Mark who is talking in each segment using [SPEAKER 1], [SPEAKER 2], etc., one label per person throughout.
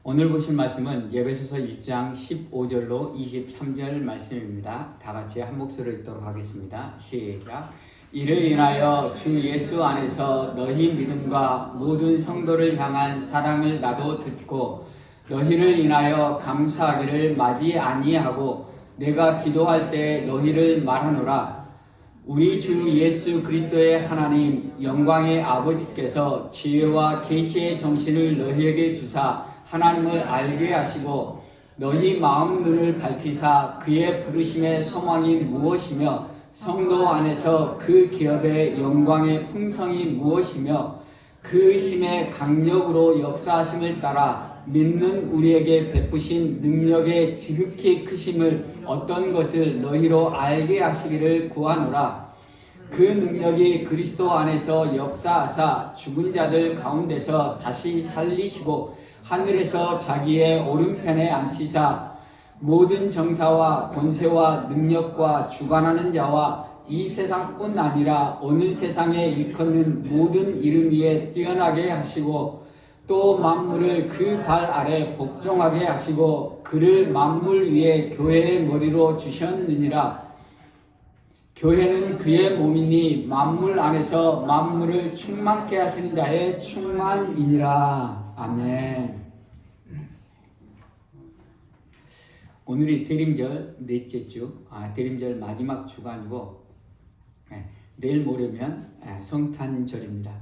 [SPEAKER 1] 오늘 보실 말씀은 에베소서 1장 15절로 23절 말씀입니다. 다 같이 한 목소리로 읽도록 하겠습니다. 시작. 이를 인하여 주 예수 안에서 너희 믿음과 모든 성도를 향한 사랑을 나도 듣고 너희를 인하여 감사하기를 마지 아니하고 내가 기도할 때 너희를 말하노라. 우리 주 예수 그리스도의 하나님 영광의 아버지께서 지혜와 계시의 정신을 너희에게 주사 하나님을 알게 하시고 너희 마음 눈을 밝히사 그의 부르심의 소망이 무엇이며 성도 안에서 그 기업의 영광의 풍성이 무엇이며 그 힘의 강력으로 역사하심을 따라 믿는 우리에게 베푸신 능력의 지극히 크심을 어떤 것을 너희로 알게 하시기를 구하노라. 그 능력이 그리스도 안에서 역사하사 죽은 자들 가운데서 다시 살리시고 하늘에서 자기의 오른편에 앉히사 모든 정사와 권세와 능력과 주관하는 자와 이 세상뿐 아니라 어느 세상에 일컫는 모든 이름 위에 뛰어나게 하시고 또 만물을 그 발 아래 복종하게 하시고 그를 만물 위에 교회의 머리로 주셨느니라. 교회는 그의 몸이니 만물 안에서 만물을 충만케 하시는 자의 충만이니라. 아멘. 오늘이 대림절 넷째 주, 대림절 마지막 주가 아니고 내일 모레면 성탄절입니다.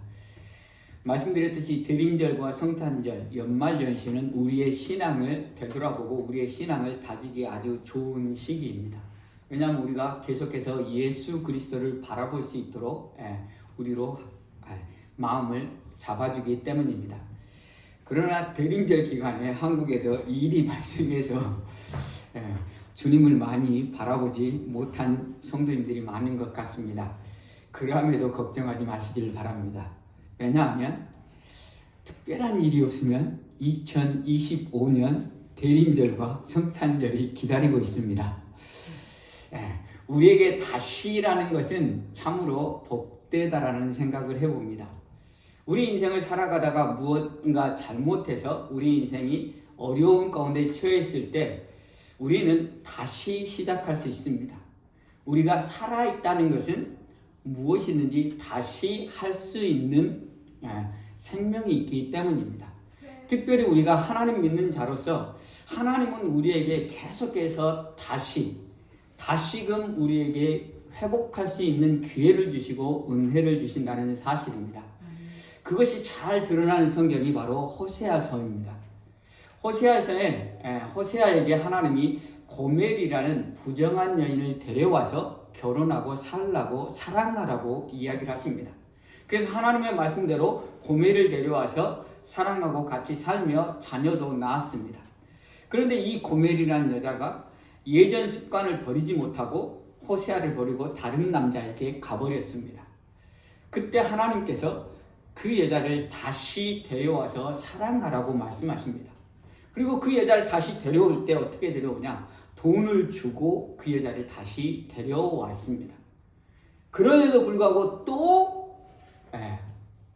[SPEAKER 1] 말씀드렸듯이 대림절과 성탄절, 연말연시는 우리의 신앙을 되돌아보고 우리의 신앙을 다지기 아주 좋은 시기입니다. 왜냐하면 우리가 계속해서 예수 그리스도를 바라볼 수 있도록 우리로 마음을 잡아주기 때문입니다. 그러나 대림절 기간에 한국에서 일이 발생해서 주님을 많이 바라보지 못한 성도님들이 많은 것 같습니다. 그럼에도 걱정하지 마시길 바랍니다. 왜냐하면 특별한 일이 없으면 2025년 대림절과 성탄절이 기다리고 있습니다. 우리에게 다시라는 것은 참으로 복되다라는 생각을 해봅니다. 우리 인생을 살아가다가 무언가 잘못해서 우리 인생이 어려움 가운데 처했을 때 우리는 다시 시작할 수 있습니다. 우리가 살아있다는 것은 무엇이든지 다시 할 수 있는 생명이 있기 때문입니다. 특별히 우리가 하나님 믿는 자로서 하나님은 우리에게 계속해서 다시금 우리에게 회복할 수 있는 기회를 주시고 은혜를 주신다는 사실입니다. 그것이 잘 드러나는 성경이 바로 호세아서입니다. 호세아에게 하나님이 고멜이라는 부정한 여인을 데려와서 결혼하고 살라고 사랑하라고 이야기를 하십니다. 그래서 하나님의 말씀대로 고멜을 데려와서 사랑하고 같이 살며 자녀도 낳았습니다. 그런데 이 고멜이라는 여자가 예전 습관을 버리지 못하고 호세아를 버리고 다른 남자에게 가버렸습니다. 그때 하나님께서 그 여자를 다시 데려와서 사랑하라고 말씀하십니다. 그리고 그 여자를 다시 데려올 때 어떻게 데려오냐? 돈을 주고 그 여자를 다시 데려왔습니다. 그런데도 불구하고 또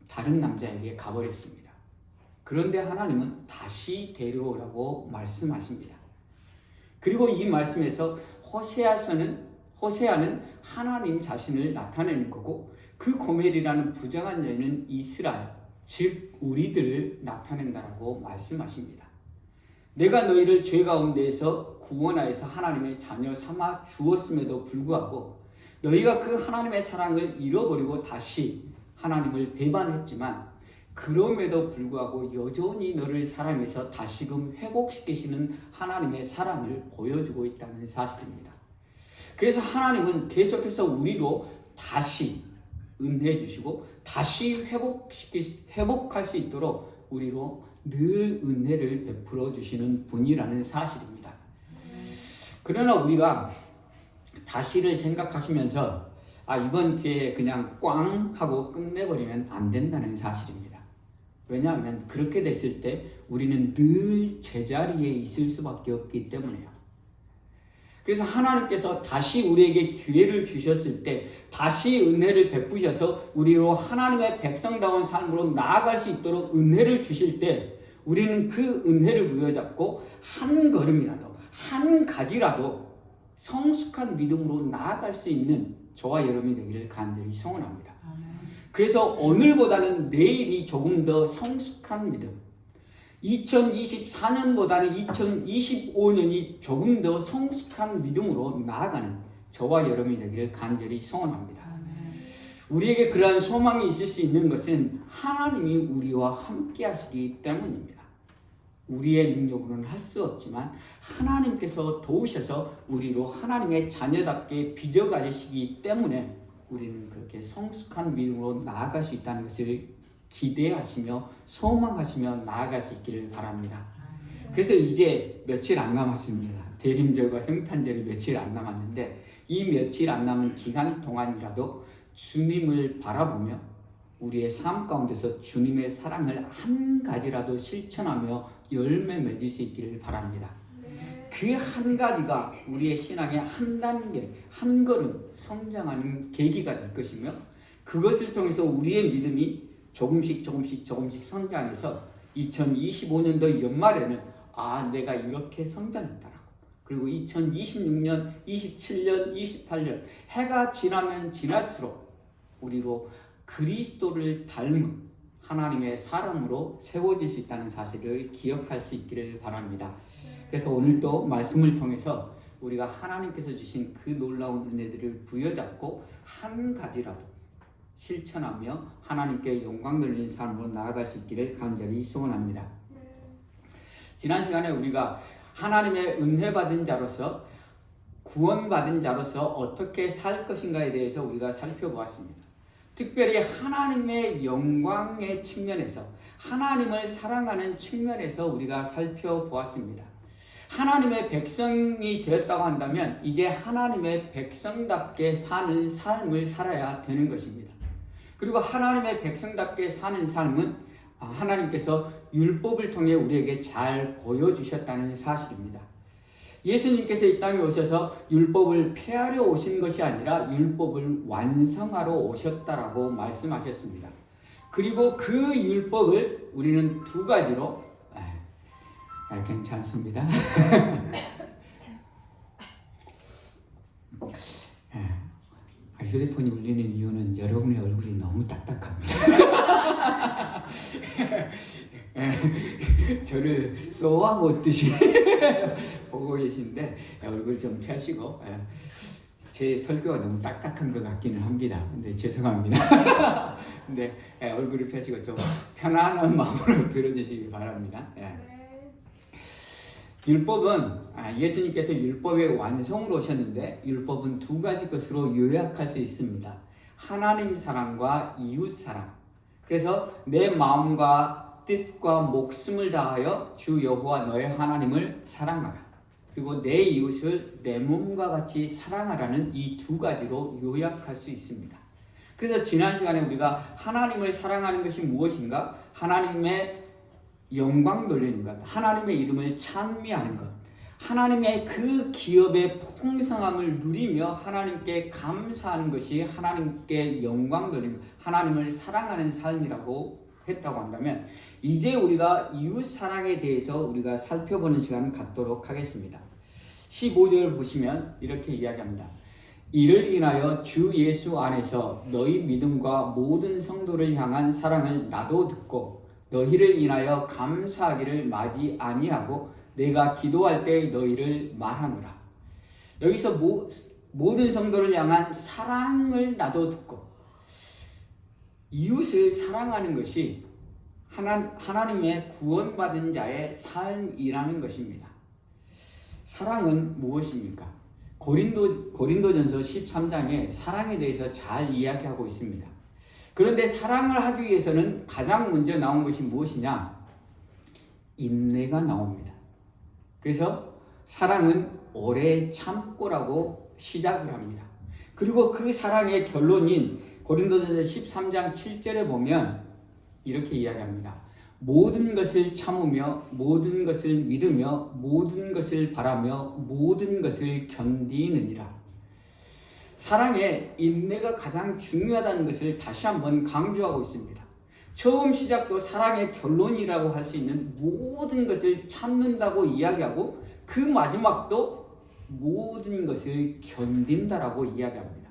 [SPEAKER 1] 다른 남자에게 가버렸습니다. 그런데 하나님은 다시 데려오라고 말씀하십니다. 그리고 이 말씀에서 호세아는 하나님 자신을 나타내는 거고 그 고멜이라는 부정한 여인은 이스라엘, 즉 우리들을 나타낸다라고 말씀하십니다. 내가 너희를 죄 가운데에서 구원하여서 하나님의 자녀 삼아 주었음에도 불구하고 너희가 그 하나님의 사랑을 잃어버리고 다시 하나님을 배반했지만 그럼에도 불구하고 여전히 너를 사랑해서 다시금 회복시키시는 하나님의 사랑을 보여주고 있다는 사실입니다. 그래서 하나님은 계속해서 우리로 다시 은혜 주시고 다시 회복할 수 있도록 우리로 늘 은혜를 베풀어 주시는 분이라는 사실입니다. 그러나 우리가 다시를 생각하시면서 이번 기회에 그냥 꽝 하고 끝내버리면 안 된다는 사실입니다. 왜냐하면 그렇게 됐을 때 우리는 늘 제자리에 있을 수밖에 없기 때문에요. 그래서 하나님께서 다시 우리에게 기회를 주셨을 때 다시 은혜를 베푸셔서 우리로 하나님의 백성다운 삶으로 나아갈 수 있도록 은혜를 주실 때 우리는 그 은혜를 부여잡고 한 걸음이라도, 한 가지라도 성숙한 믿음으로 나아갈 수 있는 저와 여러분이 되기를 간절히 소원합니다. 그래서 오늘보다는 내일이 조금 더 성숙한 믿음, 2024년보다는 2025년이 조금 더 성숙한 믿음으로 나아가는 저와 여러분이 되기를 간절히 소원합니다. 우리에게 그러한 소망이 있을 수 있는 것은 하나님이 우리와 함께 하시기 때문입니다. 우리의 능력으로는 할 수 없지만 하나님께서 도우셔서 우리로 하나님의 자녀답게 빚어가시기 때문에 우리는 그렇게 성숙한 믿음으로 나아갈 수 있다는 것을 기대하시며 소망하시며 나아갈 수 있기를 바랍니다. 그래서 이제 며칠 안 남았습니다. 대림절과 성탄절이 며칠 안 남았는데 이 며칠 안 남은 기간 동안이라도 주님을 바라보며 우리의 삶 가운데서 주님의 사랑을 한 가지라도 실천하며 열매 맺을 수 있기를 바랍니다. 그 한 가지가 우리의 신앙의 한 단계, 한 걸음 성장하는 계기가 될 것이며 그것을 통해서 우리의 믿음이 조금씩 성장해서 2025년도 연말에는 내가 이렇게 성장했다라고, 그리고 2026년, 27년, 28년 해가 지나면 지날수록 우리로 그리스도를 닮은 하나님의 사람으로 세워질 수 있다는 사실을 기억할 수 있기를 바랍니다. 그래서 오늘도 말씀을 통해서 우리가 하나님께서 주신 그 놀라운 은혜들을 부여잡고 한 가지라도 실천하며 하나님께 영광 돌리는 삶으로 나아갈 수 있기를 간절히 소원합니다. 지난 시간에 우리가 하나님의 은혜 받은 자로서, 구원받은 자로서 어떻게 살 것인가에 대해서 우리가 살펴보았습니다. 특별히 하나님의 영광의 측면에서, 하나님을 사랑하는 측면에서 우리가 살펴보았습니다. 하나님의 백성이 되었다고 한다면 이제 하나님의 백성답게 사는 삶을 살아야 되는 것입니다. 그리고 하나님의 백성답게 사는 삶은 하나님께서 율법을 통해 우리에게 잘 보여주셨다는 사실입니다. 예수님께서 이 땅에 오셔서 율법을 폐하려 오신 것이 아니라 율법을 완성하러 오셨다라고 말씀하셨습니다. 그리고 그 율법을 우리는 두 가지로 괜찮습니다. 휴대폰이 울리는 이유는 여러분의 얼굴이 너무 딱딱합니다. 저를 쏘아보 듯이 보고 계신데 얼굴 좀 펴시고, 제 설교가 너무 딱딱한 것 같기는 합니다. 근데 죄송합니다. 근데 얼굴을 펴시고 좀 편안한 마음으로 들어주시기 바랍니다. 율법은 예수님께서 율법의 완성으로 오셨는데 율법은 두 가지 것으로 요약할 수 있습니다. 하나님 사랑과 이웃 사랑. 그래서 내 마음과 뜻과 목숨을 다하여 주 여호와 너의 하나님을 사랑하라. 그리고 내 이웃을 내 몸과 같이 사랑하라는 이 두 가지로 요약할 수 있습니다. 그래서 지난 시간에 우리가 하나님을 사랑하는 것이 무엇인가? 하나님의 영광 돌리는 것, 하나님의 이름을 찬미하는 것, 하나님의 그 기업의 풍성함을 누리며 하나님께 감사하는 것이 하나님께 영광 돌리는 것, 하나님을 사랑하는 삶이라고 했다고 한다면 이제 우리가 이웃 사랑에 대해서 우리가 살펴보는 시간 갖도록 하겠습니다. 15절 보시면 이렇게 이야기합니다. 이를 인하여 주 예수 안에서 너희 믿음과 모든 성도를 향한 사랑을 나도 듣고 너희를 인하여 감사하기를 마지 아니하고 내가 기도할 때 너희를 말하노라. 여기서 모든 성도를 향한 사랑을 나도 듣고, 이웃을 사랑하는 것이 하나님의 구원받은 자의 삶이라는 것입니다. 사랑은 무엇입니까? 고린도전서 13장에 사랑에 대해서 잘 이야기하고 있습니다. 그런데 사랑을 하기 위해서는 가장 먼저 나온 것이 무엇이냐? 인내가 나옵니다. 그래서 사랑은 오래 참고라고 시작을 합니다. 그리고 그 사랑의 결론인 고린도전서 13장 7절에 보면 이렇게 이야기합니다. 모든 것을 참으며 모든 것을 믿으며 모든 것을 바라며 모든 것을 견디느니라. 사랑에 인내가 가장 중요하다는 것을 다시 한번 강조하고 있습니다. 처음 시작도 사랑의 결론이라고 할 수 있는 모든 것을 참는다고 이야기하고 그 마지막도 모든 것을 견딘다라고 이야기합니다.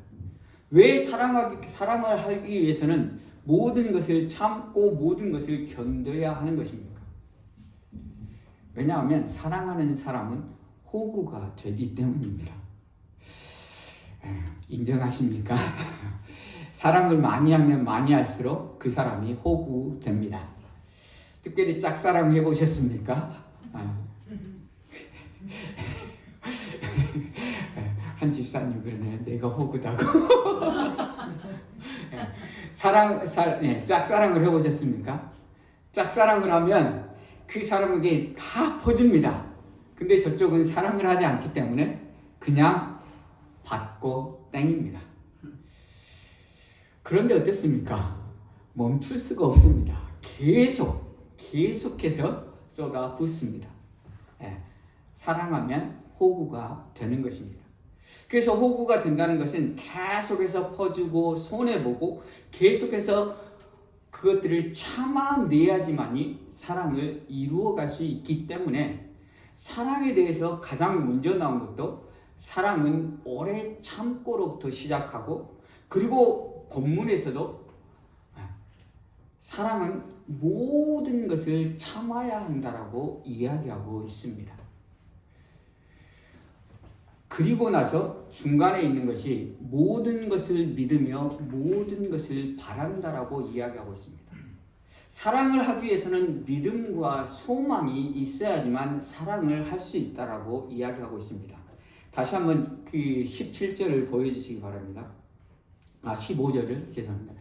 [SPEAKER 1] 왜 사랑을 하기 위해서는 모든 것을 참고 모든 것을 견뎌야 하는 것입니까? 왜냐하면 사랑하는 사람은 호구가 되기 때문입니다. 인정하십니까? 사랑을 많이 하면 많이 할수록 그 사람이 호구 됩니다. 특별히 짝사랑 해보셨습니까? 한 집사님 그러네요. 내가 호구다고. 짝사랑을 해보셨습니까? 짝사랑을 하면 그 사람에게 다 퍼줍니다. 근데 저쪽은 사랑을 하지 않기 때문에 그냥 받고 땡입니다. 그런데 어떻습니까? 멈출 수가 없습니다. 계속해서 쏟아붓습니다. 사랑하면 호구가 되는 것입니다. 그래서 호구가 된다는 것은 계속해서 퍼주고 손해보고 계속해서 그것들을 참아내야지만이 사랑을 이루어갈 수 있기 때문에 사랑에 대해서 가장 먼저 나온 것도 사랑은 오래 참고로부터 시작하고 그리고 본문에서도 사랑은 모든 것을 참아야 한다라고 이야기하고 있습니다. 그리고 나서 중간에 있는 것이 모든 것을 믿으며 모든 것을 바란다라고 이야기하고 있습니다. 사랑을 하기 위해서는 믿음과 소망이 있어야지만 사랑을 할 수 있다라고 이야기하고 있습니다. 다시 한번 그 17절을 보여주시기 바랍니다. 15절을 죄송합니다.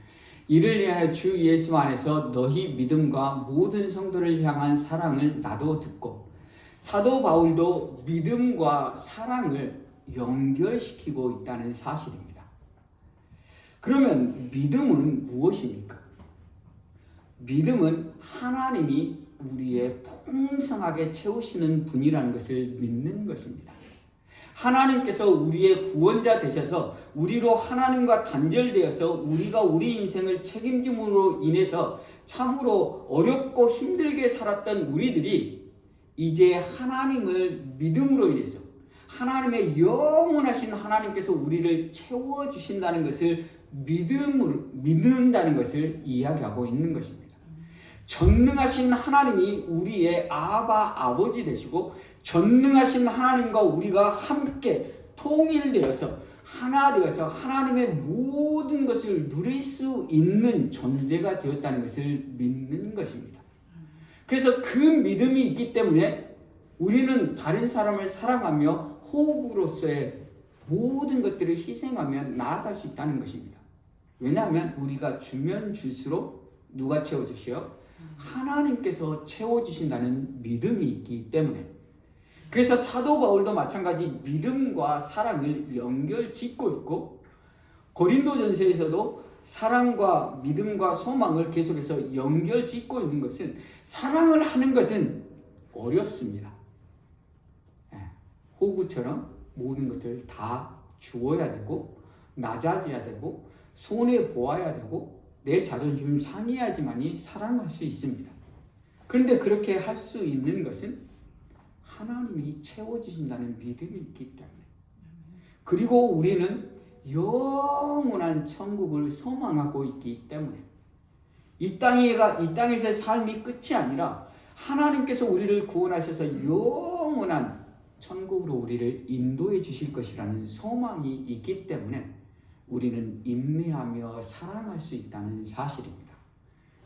[SPEAKER 1] 이를 위하여 주 예수 안에서 너희 믿음과 모든 성도를 향한 사랑을 나도 듣고 사도 바울도 믿음과 사랑을 연결시키고 있다는 사실입니다. 그러면 믿음은 무엇입니까? 믿음은 하나님이 우리의 풍성하게 채우시는 분이라는 것을 믿는 것입니다. 하나님께서 우리의 구원자 되셔서 우리로 하나님과 단절되어서 우리가 우리 인생을 책임짐으로 인해서 참으로 어렵고 힘들게 살았던 우리들이 이제 하나님을 믿음으로 인해서 하나님의 영원하신 하나님께서 우리를 채워주신다는 것을 믿는다는 것을 이야기하고 있는 것입니다. 전능하신 하나님이 우리의 아버지 되시고 전능하신 하나님과 우리가 함께 통일되어서 하나 되어서 하나님의 모든 것을 누릴 수 있는 존재가 되었다는 것을 믿는 것입니다. 그래서 그 믿음이 있기 때문에 우리는 다른 사람을 사랑하며 호구로서의 모든 것들을 희생하며 나아갈 수 있다는 것입니다. 왜냐하면 우리가 주면 줄수록 누가 채워주시오? 하나님께서 채워주신다는 믿음이 있기 때문에. 그래서 사도 바울도 마찬가지 믿음과 사랑을 연결짓고 있고 고린도전서에서도 사랑과 믿음과 소망을 계속해서 연결짓고 있는 것은 사랑을 하는 것은 어렵습니다. 호구처럼 모든 것을 다 주어야 되고 낮아져야 되고 손해보아야 되고 내 자존심 상해야지만이 사랑할 수 있습니다. 그런데 그렇게 할 수 있는 것은 하나님이 채워주신다는 믿음이 있기 때문에 그리고 우리는 영원한 천국을 소망하고 있기 때문에 이 땅에서의 삶이 끝이 아니라 하나님께서 우리를 구원하셔서 영원한 천국으로 우리를 인도해 주실 것이라는 소망이 있기 때문에 우리는 인내하며 사랑할 수 있다는 사실입니다.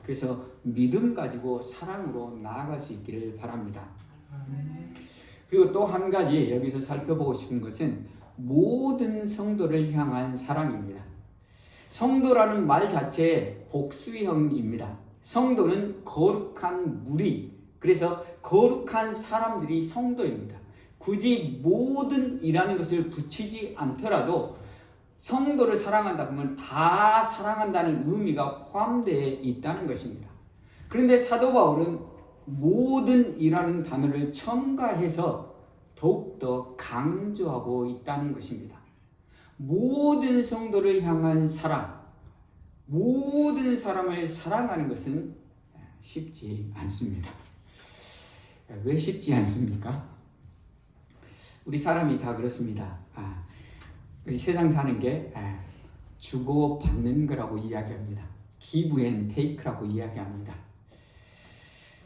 [SPEAKER 1] 그래서 믿음 가지고 사랑으로 나아갈 수 있기를 바랍니다. 그리고 또 한 가지 여기서 살펴보고 싶은 것은 모든 성도를 향한 사랑입니다. 성도라는 말 자체의 복수형입니다. 성도는 거룩한 무리, 그래서 거룩한 사람들이 성도입니다. 굳이 모든이라는 것을 붙이지 않더라도 성도를 사랑한다 그러면 다 사랑한다는 의미가 포함되어 있다는 것입니다. 그런데 사도 바울은 모든이라는 단어를 첨가해서 더욱더 강조하고 있다는 것입니다. 모든 성도를 향한 사랑, 모든 사람을 사랑하는 것은 쉽지 않습니다. 왜 쉽지 않습니까? 우리 사람이 다 그렇습니다. 우리 세상 사는 게 주고 받는 거라고 이야기합니다. give and take라고 이야기합니다.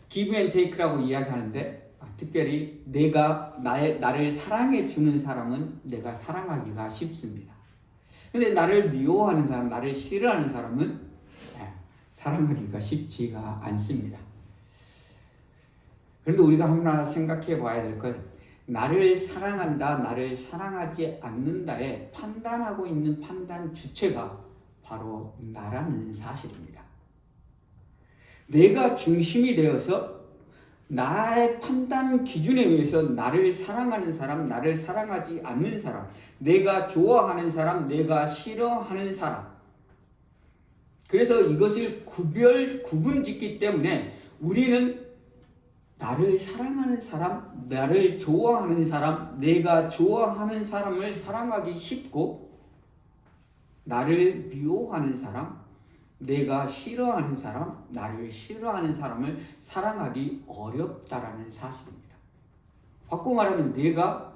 [SPEAKER 1] give and take라고 이야기하는데 특별히 내가 나를 사랑해 주는 사람은 내가 사랑하기가 쉽습니다. 근데 나를 미워하는 사람, 나를 싫어하는 사람은 사랑하기가 쉽지가 않습니다. 그런데 우리가 하나 생각해 봐야 될 것, 나를 사랑한다, 나를 사랑하지 않는다에 판단하고 있는 판단 주체가 바로 나라는 사실입니다. 내가 중심이 되어서 나의 판단 기준에 의해서 나를 사랑하는 사람, 나를 사랑하지 않는 사람, 내가 좋아하는 사람, 내가 싫어하는 사람. 그래서 이것을 구분짓기 때문에 우리는 나를 사랑하는 사람, 나를 좋아하는 사람, 내가 좋아하는 사람을 사랑하기 쉽고, 나를 미워하는 사람, 내가 싫어하는 사람, 나를 싫어하는 사람을 사랑하기 어렵다라는 사실입니다. 바꿔 말하면 내가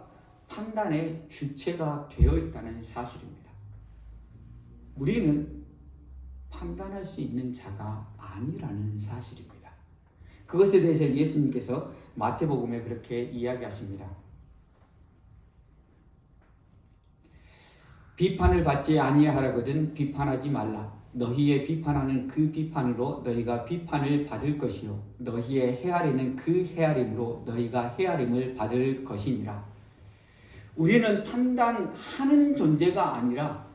[SPEAKER 1] 판단의 주체가 되어 있다는 사실입니다. 우리는 판단할 수 있는 자가 아니라는 사실입니다. 그것에 대해서 예수님께서 마태복음에 그렇게 이야기하십니다. 비판을 받지 아니하라거든 비판하지 말라. 너희의 비판하는 그 비판으로 너희가 비판을 받을 것이요 너희의 헤아리는 그 헤아림으로 너희가 헤아림을 받을 것이니라. 우리는 판단하는 존재가 아니라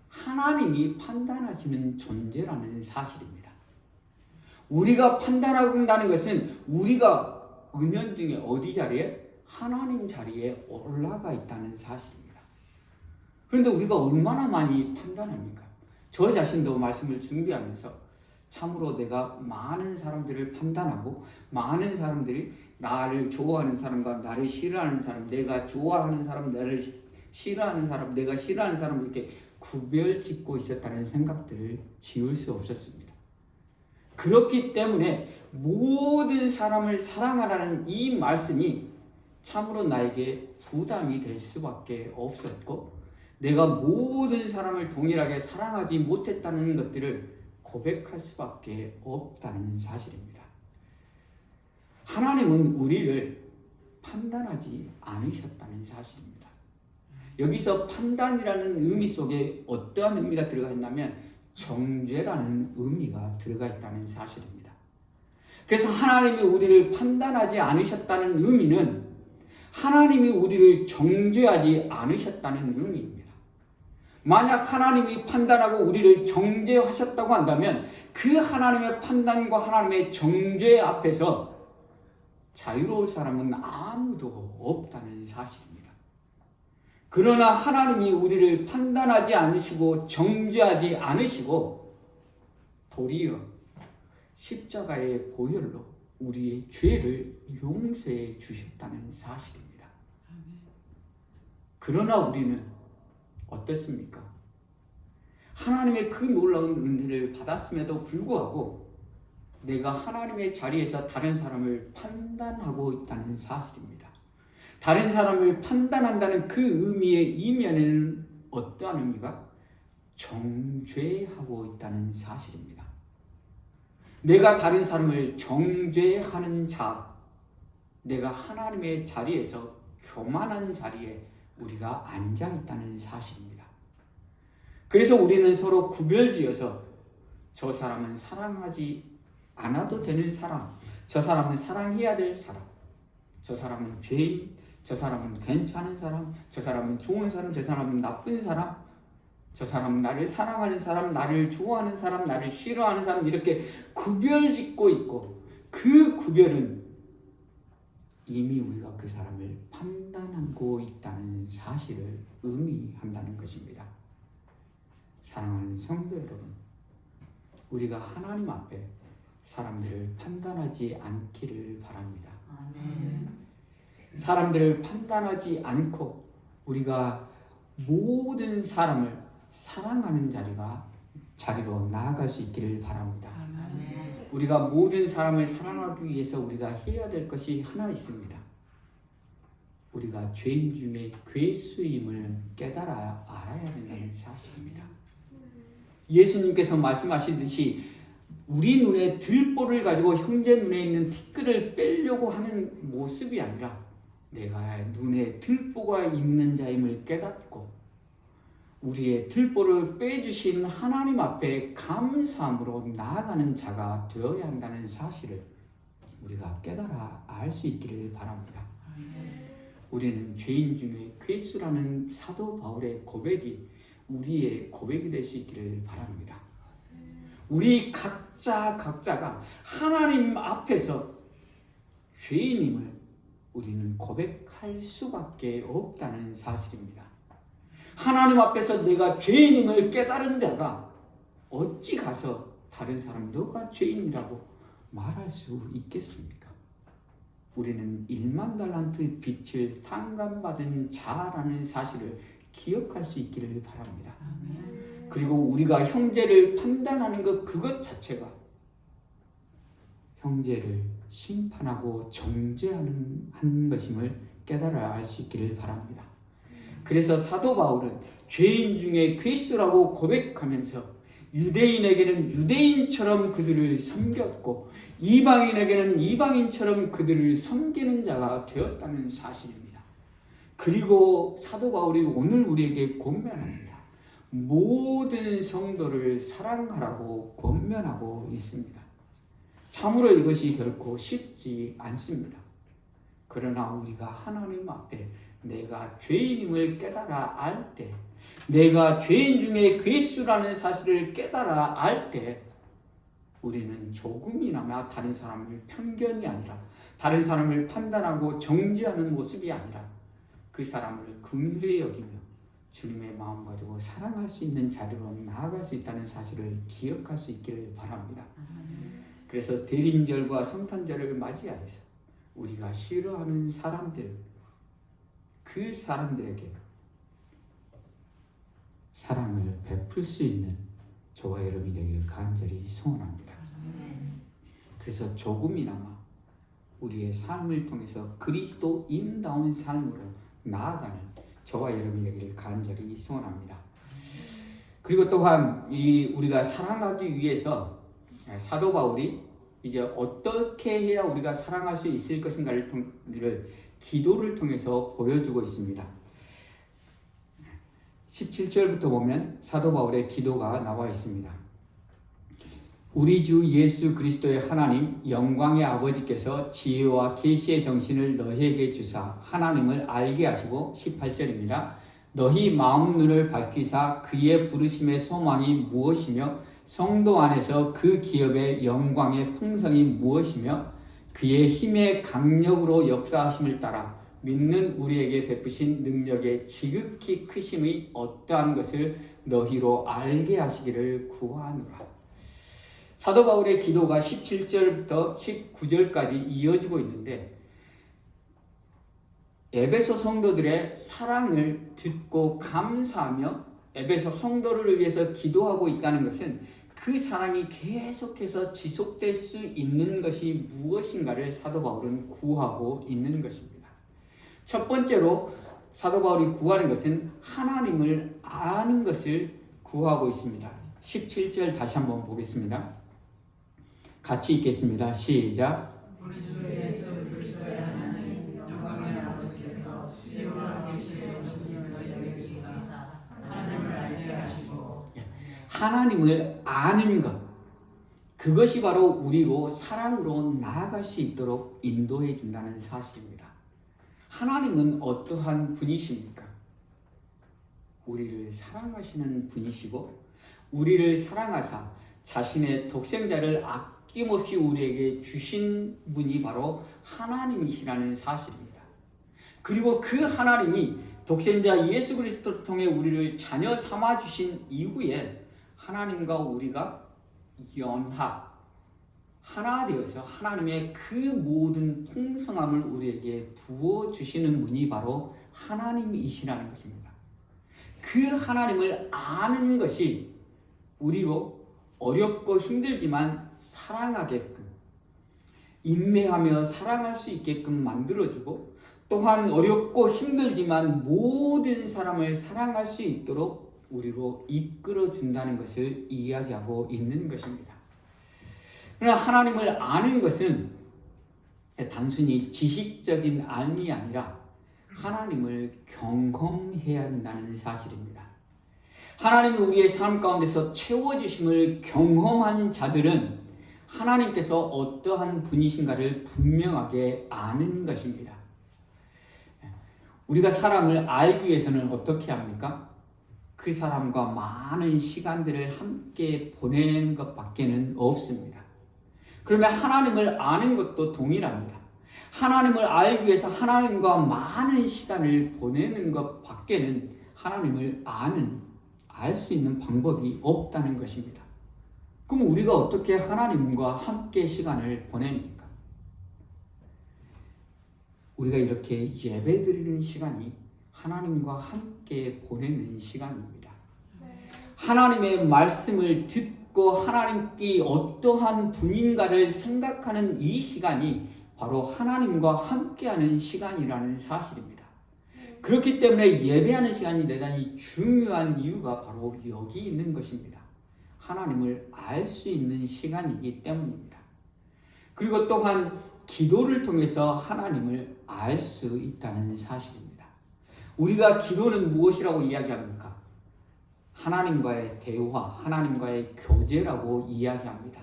[SPEAKER 1] 하나님이 판단하시는 존재라는 사실입니다. 우리가 판단한다는 것은 우리가 은연중에 어디 자리에? 하나님 자리에 올라가 있다는 사실입니다. 그런데 우리가 얼마나 많이 판단합니까? 저 자신도 말씀을 준비하면서 참으로 내가 많은 사람들을 판단하고 많은 사람들이 나를 좋아하는 사람과 나를 싫어하는 사람, 내가 좋아하는 사람, 나를 싫어하는 사람, 내가 싫어하는 사람 이렇게 구별짓고 있었다는 생각들을 지울 수 없었습니다. 그렇기 때문에 모든 사람을 사랑하라는 이 말씀이 참으로 나에게 부담이 될 수밖에 없었고, 내가 모든 사람을 동일하게 사랑하지 못했다는 것들을 고백할 수밖에 없다는 사실입니다. 하나님은 우리를 판단하지 않으셨다는 사실입니다. 여기서 판단이라는 의미 속에 어떠한 의미가 들어가 있냐면 정죄라는 의미가 들어가 있다는 사실입니다. 그래서 하나님이 우리를 판단하지 않으셨다는 의미는 하나님이 우리를 정죄하지 않으셨다는 의미입니다. 만약 하나님이 판단하고 우리를 정죄하셨다고 한다면 그 하나님의 판단과 하나님의 정죄 앞에서 자유로울 사람은 아무도 없다는 사실입니다. 그러나 하나님이 우리를 판단하지 않으시고 정죄하지 않으시고 도리어 십자가의 보혈로 우리의 죄를 용서해 주셨다는 사실입니다. 그러나 우리는 어떻습니까? 하나님의 그 놀라운 은혜를 받았음에도 불구하고 내가 하나님의 자리에서 다른 사람을 판단하고 있다는 사실입니다. 다른 사람을 판단한다는 그 의미의 이면에는 어떠한 의미가? 정죄하고 있다는 사실입니다. 내가 다른 사람을 정죄하는 자, 내가 하나님의 자리에서 교만한 자리에 우리가 앉아 있다는 사실입니다. 그래서 우리는 서로 구별지어서 저 사람은 사랑하지 않아도 되는 사람, 저 사람은 사랑해야 될 사람, 저 사람은 죄인, 저 사람은 괜찮은 사람, 저 사람은 좋은 사람, 저 사람은 나쁜 사람, 저 사람은 나를 사랑하는 사람, 나를 좋아하는 사람, 나를 싫어하는 사람, 이렇게 구별짓고 있고, 그 구별은 이미 우리가 그 사람을 판단하고 있다는 사실을 의미한다는 것입니다. 사랑하는 성도 여러분, 우리가 하나님 앞에 사람들을 판단하지 않기를 바랍니다. 아멘. 사람들을 판단하지 않고 우리가 모든 사람을 사랑하는 자리가 자리로 나아갈 수 있기를 바랍니다. 우리가 모든 사람을 사랑하기 위해서 우리가 해야 될 것이 하나 있습니다. 우리가 죄인 중에 괴수임을 깨달아 알아야 된다는 사실입니다. 예수님께서 말씀하시듯이 우리 눈에 들보를 가지고 형제 눈에 있는 티끌을 빼려고 하는 모습이 아니라 내가 눈에 들보가 있는 자임을 깨닫고 우리의 들보를 빼주신 하나님 앞에 감사함으로 나아가는 자가 되어야 한다는 사실을 우리가 깨달아 알 수 있기를 바랍니다. 우리는 죄인 중에 괴수라는 사도 바울의 고백이 우리의 고백이 될 수 있기를 바랍니다. 우리 각자가 하나님 앞에서 죄인임을 우리는 고백할 수밖에 없다는 사실입니다. 하나님 앞에서 내가 죄인임을 깨달은 자가 어찌 가서 다른 사람 너가 죄인이라고 말할 수 있겠습니까? 우리는 1만 달란트 빚을 탕감받은 자라는 사실을 기억할 수 있기를 바랍니다. 그리고 우리가 형제를 판단하는 그것 자체가 형제를 심판하고 정죄하는 것임을 깨달아 알 수 있기를 바랍니다. 그래서 사도 바울은 죄인 중에 괴수라고 고백하면서 유대인에게는 유대인처럼 그들을 섬겼고 이방인에게는 이방인처럼 그들을 섬기는 자가 되었다는 사실입니다. 그리고 사도 바울이 오늘 우리에게 권면합니다. 모든 성도를 사랑하라고 권면하고 있습니다. 참으로 이것이 결코 쉽지 않습니다. 그러나 우리가 하나님 앞에 내가 죄인임을 깨달아 알 때, 내가 죄인 중에 괴수라는 사실을 깨달아 알 때 우리는 조금이나마 다른 사람을 편견이 아니라 다른 사람을 판단하고 정죄하는 모습이 아니라 그 사람을 긍휼히 여기며 주님의 마음 가지고 사랑할 수 있는 자리로 나아갈 수 있다는 사실을 기억할 수 있기를 바랍니다. 그래서 대림절과 성탄절을 맞이하여서 우리가 싫어하는 사람들, 그 사람들에게 사랑을 베풀 수 있는 저와 여러분이 되길 간절히 소원합니다. 그래서 조금이나마 우리의 삶을 통해서 그리스도인다운 삶으로 나아가는 저와 여러분이 되길 간절히 소원합니다. 그리고 또한 우리가 사랑하기 위해서 사도 바울이 이제 어떻게 해야 우리가 사랑할 수 있을 것인가를 기도를 통해서 보여주고 있습니다. 17절부터 보면 사도 바울의 기도가 나와 있습니다. 우리 주 예수 그리스도의 하나님 영광의 아버지께서 지혜와 계시의 정신을 너희에게 주사 하나님을 알게 하시고 18절입니다. 너희 마음 눈을 밝히사 그의 부르심의 소망이 무엇이며 성도 안에서 그 기업의 영광의 풍성이 무엇이며 그의 힘의 강력으로 역사하심을 따라 믿는 우리에게 베푸신 능력의 지극히 크심의 어떠한 것을 너희로 알게 하시기를 구하노라. 사도 바울의 기도가 17절부터 19절까지 이어지고 있는데 에베소 성도들의 사랑을 듣고 감사하며 에베소 성도를 위해서 기도하고 있다는 것은 그 사랑이 계속해서 지속될 수 있는 것이 무엇인가를 사도 바울은 구하고 있는 것입니다. 첫 번째로 사도 바울이 구하는 것은 하나님을 아는 것을 구하고 있습니다. 17절 다시 한번 보겠습니다. 같이 읽겠습니다. 시작.
[SPEAKER 2] 우리 주 예수 그리스도의 하나님 영광의 아버지께서 지혜와 계시의 정신을 너희에게 주사 하나님을 알게 하시고
[SPEAKER 1] 하나님을 아는 것, 그것이 바로 우리로 사랑으로 나아갈 수 있도록 인도해 준다는 사실입니다. 하나님은 어떠한 분이십니까? 우리를 사랑하시는 분이시고 우리를 사랑하사 자신의 독생자를 아낌없이 우리에게 주신 분이 바로 하나님이시라는 사실입니다. 그리고 그 하나님이 독생자 예수 그리스도를 통해 우리를 자녀 삼아 주신 이후에 하나님과 우리가 연합, 하나 되어서 하나님의 그 모든 풍성함을 우리에게 부어주시는 분이 바로 하나님이시라는 것입니다. 그 하나님을 아는 것이 우리로 어렵고 힘들지만 사랑하게끔, 인내하며 사랑할 수 있게끔 만들어주고, 또한 어렵고 힘들지만 모든 사람을 사랑할 수 있도록 우리로 이끌어준다는 것을 이야기하고 있는 것입니다. 그러나 하나님을 아는 것은 단순히 지식적인 알미 아니라 하나님을 경험해야 한다는 사실입니다. 하나님이 우리의 삶 가운데서 채워주심을 경험한 자들은 하나님께서 어떠한 분이신가를 분명하게 아는 것입니다. 우리가 사람을 알기 위해서는 어떻게 합니까? 그 사람과 많은 시간들을 함께 보내는 것밖에는 없습니다. 그러면 하나님을 아는 것도 동일합니다. 하나님을 알기 위해서 하나님과 많은 시간을 보내는 것밖에는 하나님을 알 수 있는 방법이 없다는 것입니다. 그럼 우리가 어떻게 하나님과 함께 시간을 보냅니까? 우리가 이렇게 예배드리는 시간이 하나님과 함께 보내는 시간입니다. 하나님의 말씀을 듣고 하나님께 어떠한 분인가를 생각하는 이 시간이 바로 하나님과 함께하는 시간이라는 사실입니다. 그렇기 때문에 예배하는 시간이 대단히 중요한 이유가 바로 여기 있는 것입니다. 하나님을 알 수 있는 시간이기 때문입니다. 그리고 또한 기도를 통해서 하나님을 알 수 있다는 사실입니다. 우리가 기도는 무엇이라고 이야기합니까? 하나님과의 대화, 하나님과의 교제라고 이야기합니다.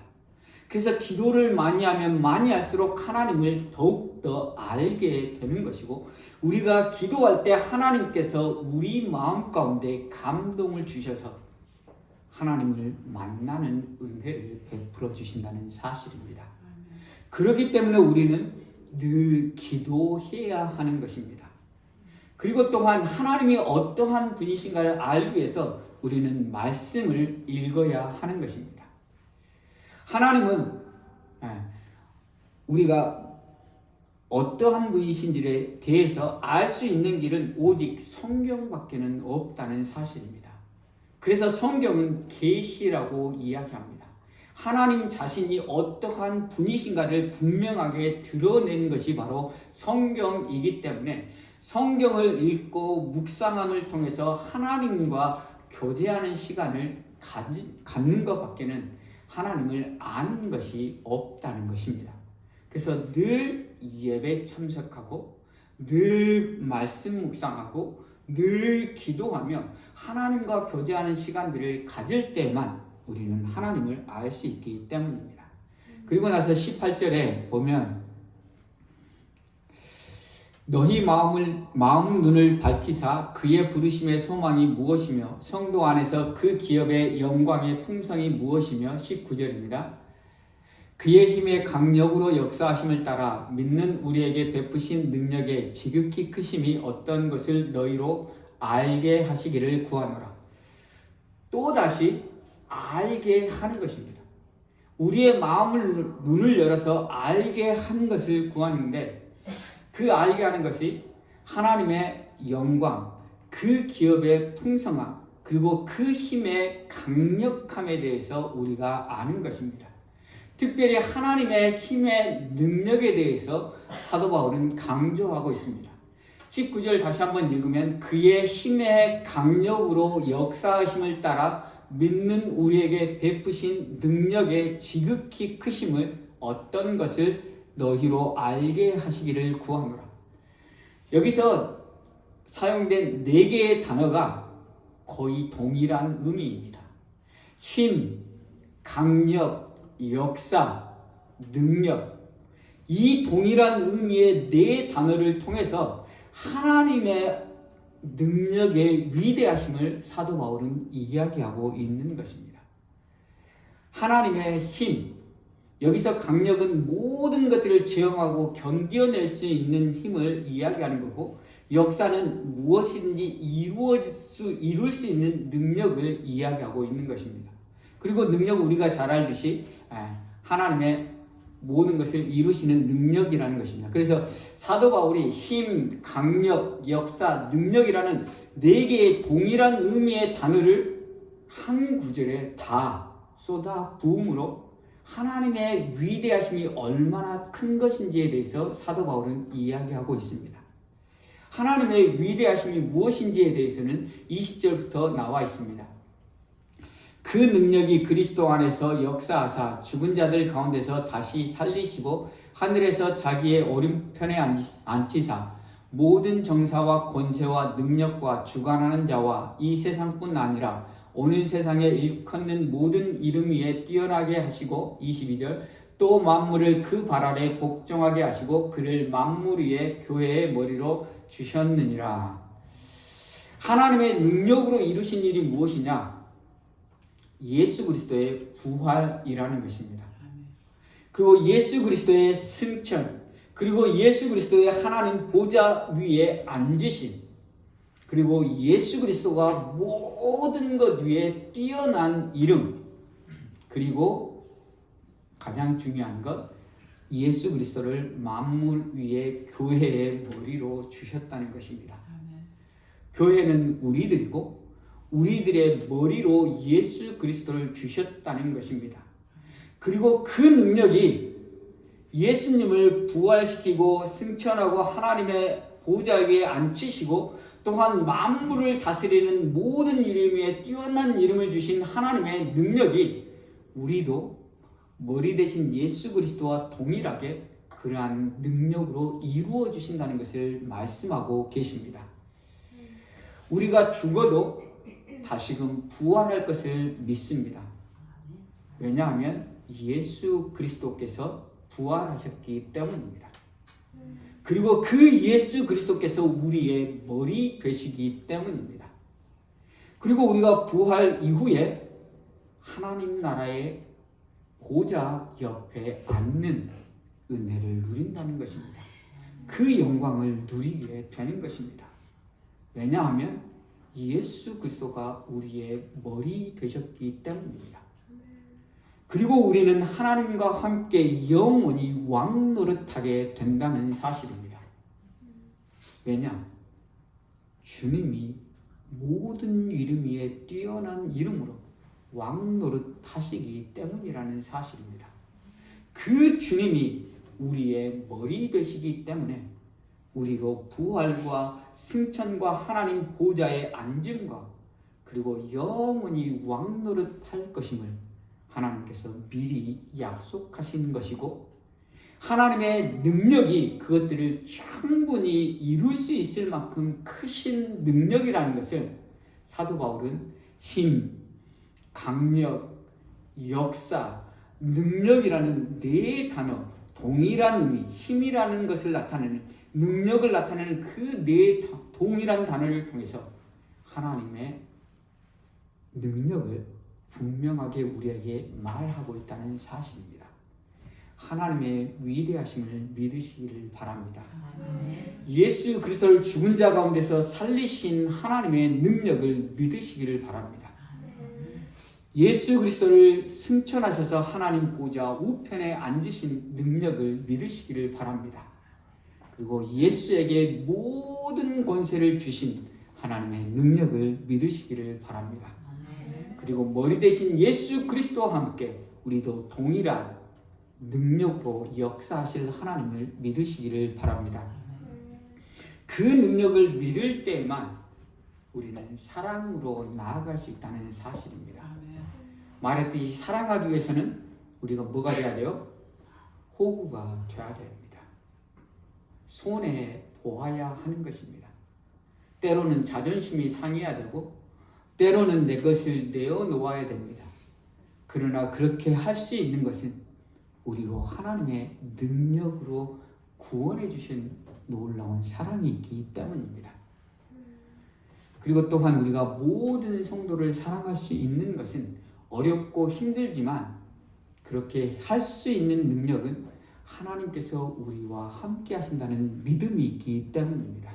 [SPEAKER 1] 그래서 기도를 많이 하면 많이 할수록 하나님을 더욱더 알게 되는 것이고, 우리가 기도할 때 하나님께서 우리 마음 가운데 감동을 주셔서 하나님을 만나는 은혜를 베풀어 주신다는 사실입니다. 그렇기 때문에 우리는 늘 기도해야 하는 것입니다. 그리고 또한 하나님이 어떠한 분이신가를 알기 위해서 우리는 말씀을 읽어야 하는 것입니다. 하나님은 우리가 어떠한 분이신지에 대해서 알 수 있는 길은 오직 성경밖에는 없다는 사실입니다. 그래서 성경은 계시라고 이야기합니다. 하나님 자신이 어떠한 분이신가를 분명하게 드러낸 것이 바로 성경이기 때문에 성경을 읽고 묵상함을 통해서 하나님과 교제하는 시간을 갖는 것밖에는 하나님을 아는 것이 없다는 것입니다. 그래서 늘 예배 참석하고 늘 말씀 묵상하고 늘 기도하며 하나님과 교제하는 시간들을 가질 때만 우리는 하나님을 알 수 있기 때문입니다. 그리고 나서 18절에 보면 너희 마음 눈을 밝히사 그의 부르심의 소망이 무엇이며 성도 안에서 그 기업의 영광의 풍성이 무엇이며 19절입니다. 그의 힘의 강력으로 역사하심을 따라 믿는 우리에게 베푸신 능력의 지극히 크심이 어떤 것을 너희로 알게 하시기를 구하노라. 또다시 알게 하는 것입니다. 우리의 마음을 눈을 열어서 알게 하는 것을 구하는데, 그 알게 하는 것이 하나님의 영광, 그 기업의 풍성함, 그리고 그 힘의 강력함에 대해서 우리가 아는 것입니다. 특별히 하나님의 힘의 능력에 대해서 사도 바울은 강조하고 있습니다. 19절 다시 한번 읽으면 그의 힘의 강력으로 역사하심을 따라 믿는 우리에게 베푸신 능력의 지극히 크심을 어떤 것을 너희로 알게 하시기를 구하노라. 여기서 사용된 4개의 단어가 거의 동일한 의미입니다. 힘, 강력, 역사, 능력, 이 동일한 의미의 4 단어를 통해서 하나님의 능력의 위대하심을 사도 바울은 이야기하고 있는 것입니다. 하나님의 힘, 여기서 강력은 모든 것들을 제어하고 견뎌낼 수 있는 힘을 이야기하는 거고, 역사는 무엇이든지 이룰 수 있는 능력을 이야기하고 있는 것입니다. 그리고 능력은 우리가 잘 알듯이 하나님의 모든 것을 이루시는 능력이라는 것입니다. 그래서 사도 바울이 힘, 강력, 역사, 능력이라는 4개의 동일한 의미의 단어를 한 구절에 다 쏟아 부음으로 하나님의 위대하심이 얼마나 큰 것인지에 대해서 사도 바울은 이야기하고 있습니다. 하나님의 위대하심이 무엇인지에 대해서는 20절부터 나와 있습니다. 그 능력이 그리스도 안에서 역사하사 죽은 자들 가운데서 다시 살리시고 하늘에서 자기의 오른편에 앉히사 모든 정사와 권세와 능력과 주관하는 자와 이 세상뿐 아니라 오는 세상에 일컫는 모든 이름 위에 뛰어나게 하시고 22절 또 만물을 그 발 아래 복종하게 하시고 그를 만물 위에 교회의 머리로 주셨느니라. 하나님의 능력으로 이루신 일이 무엇이냐? 예수 그리스도의 부활이라는 것입니다. 그리고 예수 그리스도의 승천, 그리고 예수 그리스도의 하나님 보좌 위에 앉으심, 그리고 예수 그리스도가 모든 것 위에 뛰어난 이름, 그리고 가장 중요한 것 예수 그리스도를 만물 위에 교회의 머리로 주셨다는 것입니다. 교회는 우리들이고 우리들의 머리로 예수 그리스도를 주셨다는 것입니다. 그리고 그 능력이 예수님을 부활시키고 승천하고 하나님의 보좌 위에 앉히시고 또한 만물을 다스리는 모든 이름 위에 뛰어난 이름을 주신 하나님의 능력이 우리도 머리 대신 예수 그리스도와 동일하게 그러한 능력으로 이루어 주신다는 것을 말씀하고 계십니다. 우리가 죽어도 다시금 부활할 것을 믿습니다. 왜냐하면 예수 그리스도께서 부활하셨기 때문입니다. 그리고 그 예수 그리스도께서 우리의 머리 되시기 때문입니다. 그리고 우리가 부활 이후에 하나님 나라의 보좌 옆에 앉는 은혜를 누린다는 것입니다. 그 영광을 누리게 되는 것입니다. 왜냐하면 예수 그리스도가 우리의 머리 되셨기 때문입니다. 그리고 우리는 하나님과 함께 영원히 왕노릇하게 된다는 사실입니다. 왜냐? 주님이 모든 이름 위에 뛰어난 이름으로 왕노릇하시기 때문이라는 사실입니다. 그 주님이 우리의 머리 되시기 때문에 우리로 부활과 승천과 하나님 보좌의 앉음과 그리고 영원히 왕노릇할 것임을 하나님께서 미리 약속하신 것이고 하나님의 능력이 그것들을 충분히 이룰 수 있을 만큼 크신 능력이라는 것을 사도 바울은 힘, 강력, 역사, 능력이라는 네 단어, 동일한 의미, 힘이라는 것을 나타내는 능력을 나타내는 그 네 동일한 단어를 통해서 하나님의 능력을 분명하게 우리에게 말하고 있다는 사실입니다. 하나님의 위대하심을 믿으시기를 바랍니다. 예수 그리스도를 죽은 자 가운데서 살리신 하나님의 능력을 믿으시기를 바랍니다. 예수 그리스도를 승천하셔서 하나님 보좌 우편에 앉으신 능력을 믿으시기를 바랍니다. 그리고 예수에게 모든 권세를 주신 하나님의 능력을 믿으시기를 바랍니다. 그리고 머리 대신 예수 그리스도와 함께 우리도 동일한 능력으로 역사하실 하나님을 믿으시기를 바랍니다. 그 능력을 믿을 때에만 우리는 사랑으로 나아갈 수 있다는 사실입니다. 말했듯이 사랑하기 위해서는 우리가 뭐가 돼야 돼요? 호구가 돼야 됩니다. 손에 보아야 하는 것입니다. 때로는 자존심이 상해야 되고 때로는 내 것을 내어놓아야 됩니다. 그러나 그렇게 할 수 있는 것은 우리로 하나님의 능력으로 구원해 주신 놀라운 사랑이 있기 때문입니다. 그리고 또한 우리가 모든 성도를 사랑할 수 있는 것은 어렵고 힘들지만 그렇게 할 수 있는 능력은 하나님께서 우리와 함께 하신다는 믿음이 있기 때문입니다.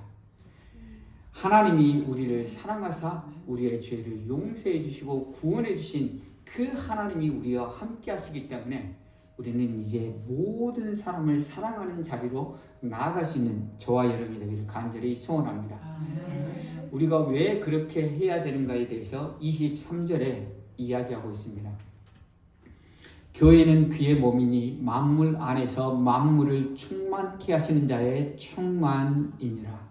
[SPEAKER 1] 하나님이 우리를 사랑하사 우리의 죄를 용서해 주시고 구원해 주신 그 하나님이 우리와 함께 하시기 때문에 우리는 이제 모든 사람을 사랑하는 자리로 나아갈 수 있는 저와 여러분이 되기를 간절히 소원합니다. 우리가 왜 그렇게 해야 되는가에 대해서 23절에 이야기하고 있습니다. 교회는 그의 몸이니 만물 안에서 만물을 충만케 하시는 자의 충만이니라.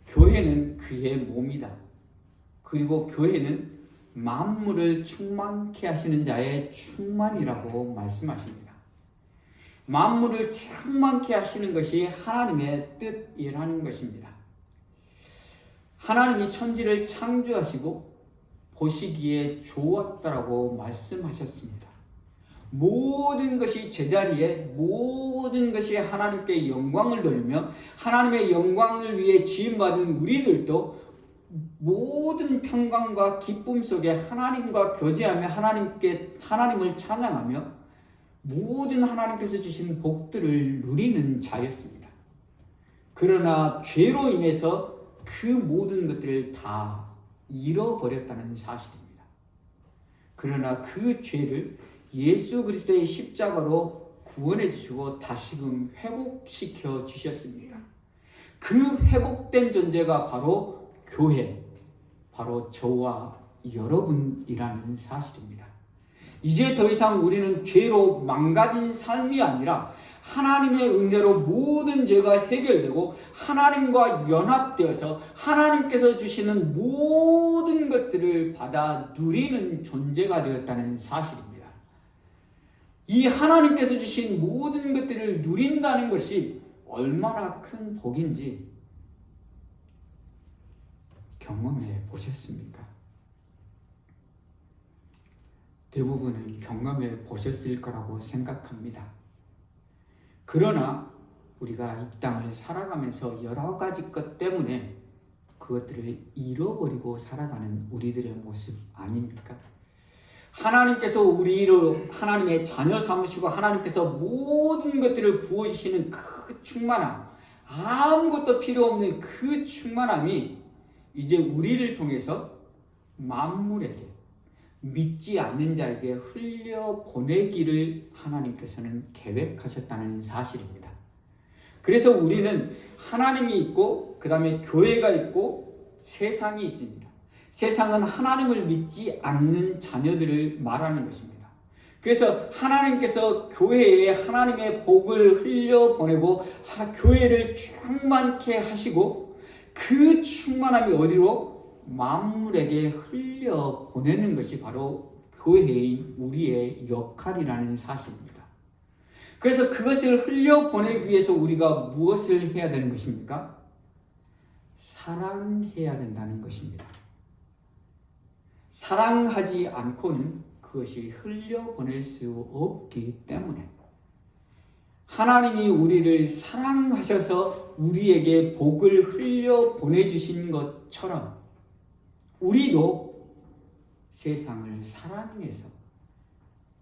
[SPEAKER 1] 교회는 그의 몸이다. 그리고 교회는 만물을 충만케 하시는 자의 충만이라고 말씀하십니다. 만물을 충만케 하시는 것이 하나님의 뜻이라는 것입니다. 하나님이 천지를 창조하시고 보시기에 좋았다라고 말씀하셨습니다. 모든 것이 제자리에 모든 것이 하나님께 영광을 돌리며 하나님의 영광을 위해 지음받은 우리들도 모든 평강과 기쁨 속에 하나님과 교제하며 하나님을 찬양하며 모든 하나님께서 주신 복들을 누리는 자였습니다. 그러나 죄로 인해서 그 모든 것들을 다 잃어버렸다는 사실입니다. 그러나 그 죄를 예수 그리스도의 십자가로 구원해 주시고 다시금 회복시켜 주셨습니다. 그 회복된 존재가 바로 교회, 바로 저와 여러분이라는 사실입니다. 이제 더 이상 우리는 죄로 망가진 삶이 아니라 하나님의 은혜로 모든 죄가 해결되고 하나님과 연합되어서 하나님께서 주시는 모든 것들을 받아 누리는 존재가 되었다는 사실입니다. 이 하나님께서 주신 모든 것들을 누린다는 것이 얼마나 큰 복인지 경험해 보셨습니까? 대부분은 경험해 보셨을 거라고 생각합니다. 그러나 우리가 이 땅을 살아가면서 여러 가지 것 때문에 그것들을 잃어버리고 살아가는 우리들의 모습 아닙니까? 하나님께서 우리를 하나님의 자녀 삼으시고 하나님께서 모든 것들을 부어주시는 그 충만함, 아무것도 필요 없는 그 충만함이 이제 우리를 통해서 만물에게, 믿지 않는 자에게 흘려보내기를 하나님께서는 계획하셨다는 사실입니다. 그래서 우리는 하나님이 있고 그 다음에 교회가 있고 세상이 있습니다. 세상은 하나님을 믿지 않는 자녀들을 말하는 것입니다. 그래서 하나님께서 교회에 하나님의 복을 흘려보내고 교회를 충만케 하시고 그 충만함이 어디로? 만물에게 흘려보내는 것이 바로 교회인 우리의 역할이라는 사실입니다. 그래서 그것을 흘려보내기 위해서 우리가 무엇을 해야 되는 것입니까? 사랑해야 된다는 것입니다. 사랑하지 않고는 그것이 흘려보낼 수 없기 때문에 하나님이 우리를 사랑하셔서 우리에게 복을 흘려보내주신 것처럼 우리도 세상을 사랑해서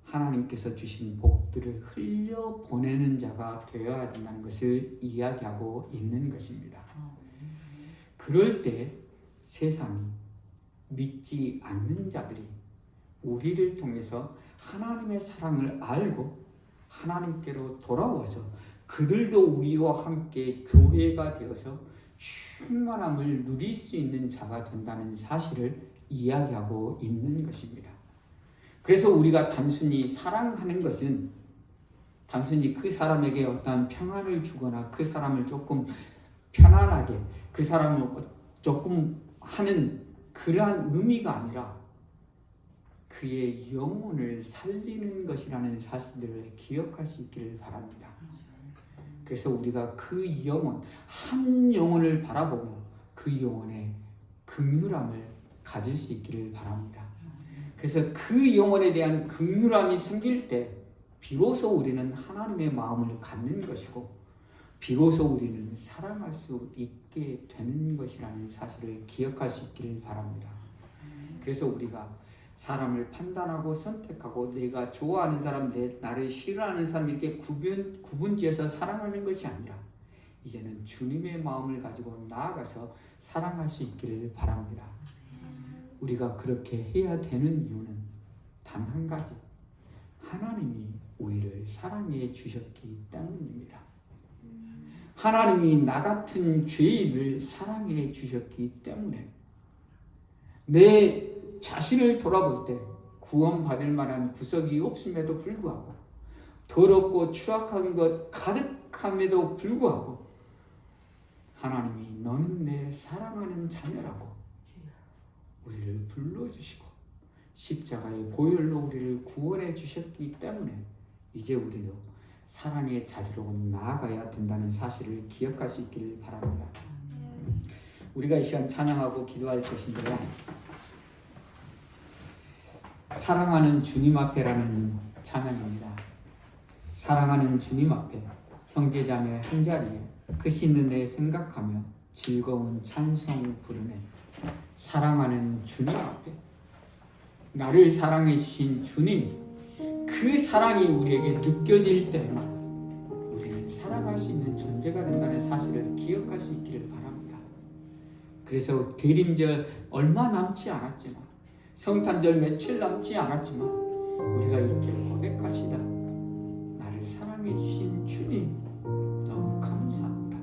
[SPEAKER 1] 하나님께서 주신 복들을 흘려보내는 자가 되어야 된다는 것을 이야기하고 있는 것입니다. 그럴 때 세상이 믿지 않는 자들이 우리를 통해서 하나님의 사랑을 알고 하나님께로 돌아와서 그들도 우리와 함께 교회가 되어서 충만함을 누릴 수 있는 자가 된다는 사실을 이야기하고 있는 것입니다. 그래서 우리가 단순히 사랑하는 것은 단순히 그 사람에게 어떤 평안을 주거나 그 사람을 조금 편안하게 그 사람을 조금 하는 그러한 의미가 아니라 그의 영혼을 살리는 것이라는 사실들을 기억할 수 있기를 바랍니다. 그래서 우리가 그 영혼, 한 영혼을 바라보며 그 영혼의 긍휼함을 가질 수 있기를 바랍니다. 그래서 그 영혼에 대한 긍휼함이 생길 때 비로소 우리는 하나님의 마음을 갖는 것이고 비로소 우리는 사랑할 수 있게 되는 것이라는 사실을 기억할 수 있기를 바랍니다. 그래서 우리가 사람을 판단하고 선택하고 내가 좋아하는 사람, 나를 싫어하는 사람 이렇게 구분지어서 사랑하는 것이 아니라 이제는 주님의 마음을 가지고 나아가서 사랑할 수 있기를 바랍니다. 우리가 그렇게 해야 되는 이유는 단 한 가지, 하나님이 우리를 사랑해 주셨기 때문입니다. 하나님이 나 같은 죄인을 사랑해 주셨기 때문에 내 자신을 돌아볼 때 구원받을 만한 구석이 없음에도 불구하고 더럽고 추악한 것 가득함에도 불구하고 하나님이 너는 내 사랑하는 자녀라고 우리를 불러주시고 십자가의 보혈로 우리를 구원해 주셨기 때문에 이제 우리도 사랑의 자리로 나아가야 된다는 사실을 기억할 수 있기를 바랍니다. 우리가 이 시간 찬양하고 기도할 것인데요, 사랑하는 주님 앞에라는 찬양입니다. 사랑하는 주님 앞에 형제자매 한자리에 크신 은혜 생각하며 즐거운 찬송 부르네. 사랑하는 주님 앞에 나를 사랑해 주신 주님, 그 사랑이 우리에게 느껴질 때만 우리는 살아갈 수 있는 존재가 된다는 사실을 기억할 수 있기를 바랍니다. 그래서 대림절 얼마 남지 않았지만, 성탄절 며칠 남지 않았지만 우리가 이렇게 고백합시다. 나를 사랑해 주신 주님 너무 감사합니다.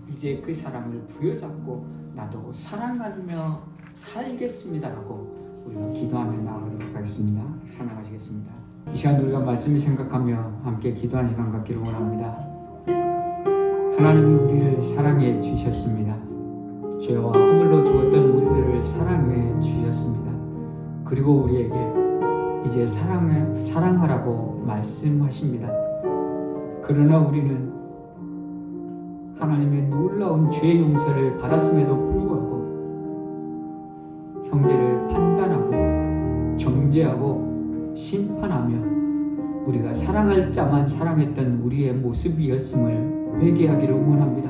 [SPEAKER 1] 이제 그 사랑을 부여잡고 나도 사랑하며 살겠습니다라고 우리가 기도하며 나아가도록 하겠습니다. 찬양하시겠습니다. 이 시간 우리가 말씀을 생각하며 함께 기도하는 시간 갖기를 원합니다. 하나님이 우리를 사랑해 주셨습니다. 죄와 허물로 죽었던 우리들을 사랑해 주셨습니다. 그리고 우리에게 이제 사랑하라고 말씀하십니다. 그러나 우리는 하나님의 놀라운 죄 용서를 받았음에도 불구하고 형제를 판단하고 정죄하고 심판하며 우리가 사랑할 자만 사랑했던 우리의 모습이었음을 회개하기를 원합니다.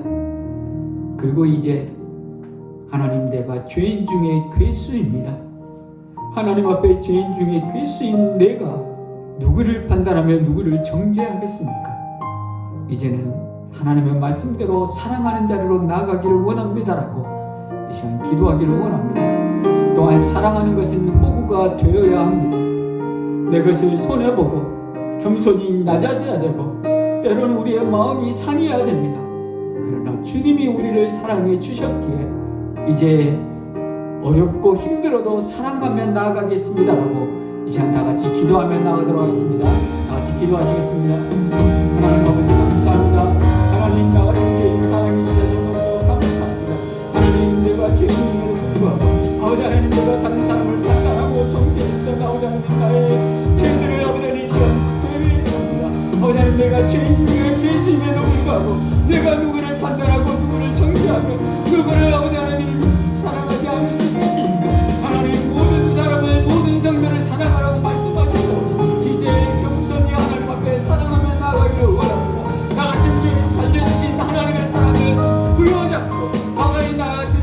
[SPEAKER 1] 그리고 이제 하나님, 내가 죄인 중에 괴수입니다. 하나님 앞에 죄인 중에 괴수인 내가 누구를 판단하며 누구를 정죄하겠습니까? 이제는 하나님의 말씀대로 사랑하는 자리로 나아가기를 원합니다라고 이 시간 기도하기를 원합니다. 또한 사랑하는 것은 호구가 되어야 합니다. 내 것을 손해보고 겸손히 낮아져야 되고 때로는 우리의 마음이 상해야 됩니다. 그러나 주님이 우리를 사랑해 주셨기에 이제 어렵고 힘들어도 사랑하며 나아가겠습니다라고 이 시간 다 같이 기도하며 나아가도록 하겠습니다. 다 같이 기도하시겠습니다. 하나님 아버지 감사합니다. 하나님, 나 어린 죄인 사랑해 주셔서 너무 감사합니다. 하나님, 내가 죄인임에도 불구하고 아버지 하나님, 내가 다른 사람을 판단하고 정죄했던 아버지 하나님, 나의 죄들을 아버지 하나님 이 시간 회개합니다. 아버지 하나님, 내가 죄인 중에 죄수임에도 불구하고 내가 누구를 판단하고 누구를 정죄하며 누구를 아버지 하나님 사랑하지 않을 수 있습니까? 하나님, 모든 사람을 모든 성도를 사랑하라고 말씀하셨고 이제 겸손히 하나님 앞에 사랑하며 나아가기를 원합니다. 나 같은 죄인 살려주신 하나님의 사랑을 부여잡고 가까이 나 같은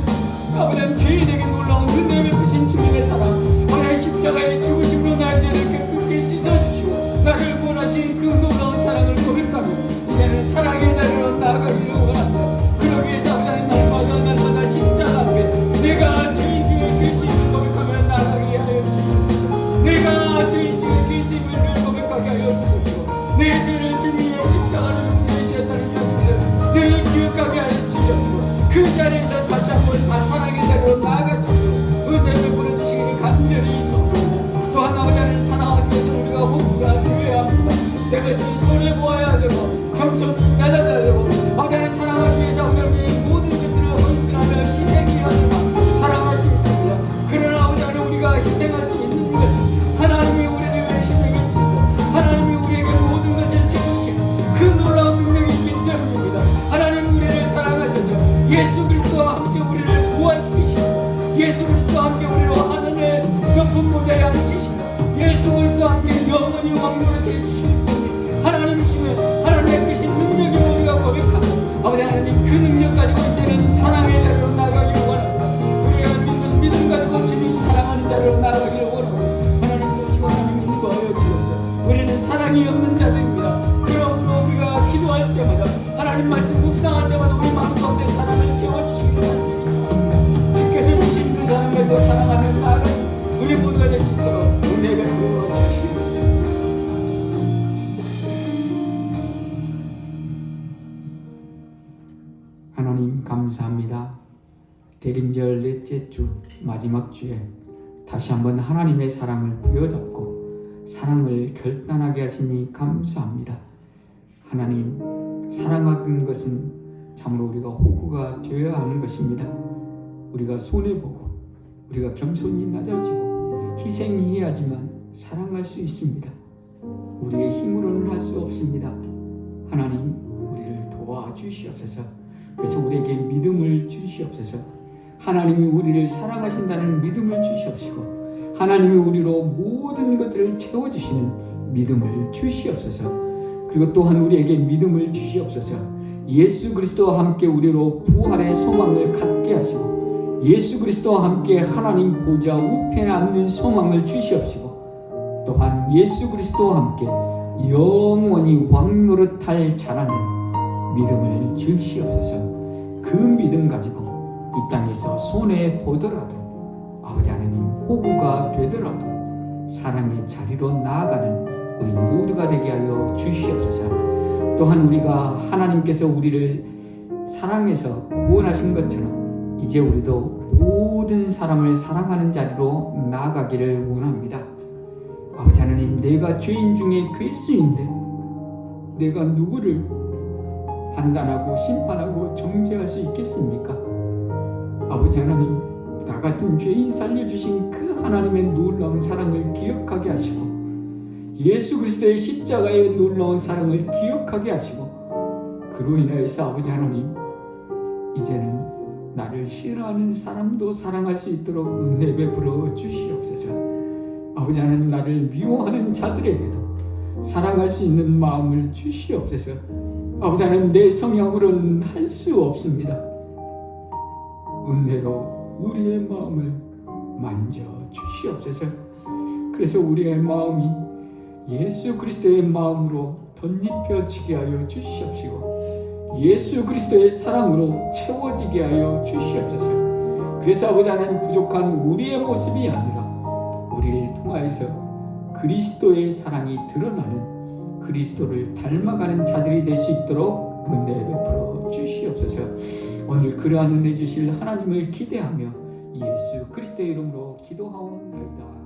[SPEAKER 1] 아버지 죄인에게 놀라운 은혜 베푸신 주님의 사랑, 하나님 십자가의 죽으심으로 나의 죄를 깨끗게 씻어주시고 나를 원하신 그 놀라운 사랑을 고백하며 이제는 사랑의 자리로 나아가기를 원합니다. 그러기 위해서 아버지 날마다 십자가 앞에 내가 죄인 중에 죄심을 고백하며 나아가게 하여 주시옵소서. 내가 죄인 중에 죄심을 고백하게 하여 주시옵소서. 내 죄를 주님의 십자가로 용서해 주셨다는 사실을 늘 기억하게 하여 주시옵소서. 그 자리에서 다시 한번 다 사랑의 자리로 나아갈 수 있도록 은혜를 보내주시기를 간절히 소원합니다. 또한 아버지 하나님, 사랑하기 위해서 우리가 호구가 되어야 합니다. 내 것을 손해보아야 되고 겸손히 낮아져야 되고 아버지 하나님, 사랑하기 위해서 우리의 모든 것들을 헌신하며 희생해야 되고 사랑할 수 있습니다. 그러나 아버지 하나님, 우리가 희생할 수 있는 것은 하나님이 우리를 위해 희생해 주시고 하나님이 우리에게 모든 것을 지으시고 그 놀라운 능력이 있기 때문입니다. 하나님, 우리를 사랑하셔서 예수 그리스도와 함께 우리를 구원시키시고 예수 그리스도와 함께 우리를 하늘의 높은 보좌에 앉히시고 예수 그리스도와 함께 영원히 왕노릇 해주시는 분이 하나님이시면 하나님의 크신 능력이 우리가 고백하고 아버지 하나님, 그 능력 가지고 이제는 사랑의 자리로 나아가기를 원합니다. 우리가 믿는 믿음 가지고 주님 사랑하는 자리로 나아가기를 원합니다. 하나님, 그렇게 하나님 인도하여 주옵소서. 우리는 사랑이 없는 자들입니다. 그러므로 우리가 기도할 때마다 하나님 말씀 묵상할 때마다 우리 마음 가운데 사랑을 채워주시기를 바랍니다. 주께서 주신 그 사랑을 사랑하며 나아가는 우리 모두가 될 수 있도록 은혜를 부어 주시옵소서. 하나님 감사합니다. 대림절 넷째 주 마지막 주에 다시 한번 하나님의 사랑을 부여잡고 사랑을 결단하게 하시니 감사합니다. 하나님, 사랑하는 것은 참으로 우리가 호구가 되어야 하는 것입니다. 우리가 손해보고 우리가 겸손히 낮아지고 희생해야지만 사랑할 수 있습니다. 우리의 힘으로는 할 수 없습니다. 하나님, 우리를 도와주시옵소서. 그래서 우리에게 믿음을 주시옵소서. 하나님이 우리를 사랑하신다는 믿음을 주시옵시고 하나님이 우리로 모든 것들을 채워주시는 믿음을 주시옵소서. 그리고 또한 우리에게 믿음을 주시옵소서. 예수 그리스도와 함께 우리로 부활의 소망을 갖게 하시고 예수 그리스도와 함께 하나님 보좌 우편에 앉는 소망을 주시옵시고 또한 예수 그리스도와 함께 영원히 왕노릇할 자라는 믿음을 주시옵소서. 그 믿음 가지고 이 땅에서 손해 보더라도 아버지 하나님 호구가 되더라도 사랑의 자리로 나아가는 우리 모두가 되게 하여 주시옵소서. 또한 우리가 하나님께서 우리를 사랑해서 구원하신 것처럼 이제 우리도 모든 사람을 사랑하는 자리로 나아가기를 원합니다. 아버지 하나님, 내가 죄인 중에 괴수인데 내가 누구를 판단하고 심판하고 정죄할 수 있겠습니까? 아버지 하나님, 나 같은 죄인 살려주신 그 하나님의 놀라운 사랑을 기억하게 하시고 예수 그리스도의 십자가의 놀라운 사랑을 기억하게 하시고 그로 인하여서 아버지 하나님, 이제는 나를 싫어하는 사람도 사랑할 수 있도록 은혜 베풀어 주시옵소서. 아버지 하나님, 나를 미워하는 자들에게도 사랑할 수 있는 마음을 주시옵소서. 아버지 하나님, 내 성향으로는 할 수 없습니다. 은혜로 우리의 마음을 만져 주시옵소서. 그래서 우리의 마음이 예수 그리스도의 마음으로 덧입혀지게 하여 주시옵시고 예수 그리스도의 사랑으로 채워지게 하여 주시옵소서. 그래서 아버지 하나님, 부족한 우리의 모습이 아니라 우리를 통하여서 그리스도의 사랑이 드러나는 그리스도를 닮아가는 자들이 될 수 있도록 은혜 베풀어 주시옵소서. 오늘 그러한 은혜 주실 하나님을 기대하며 예수 그리스도의 이름으로 기도하옵나이다.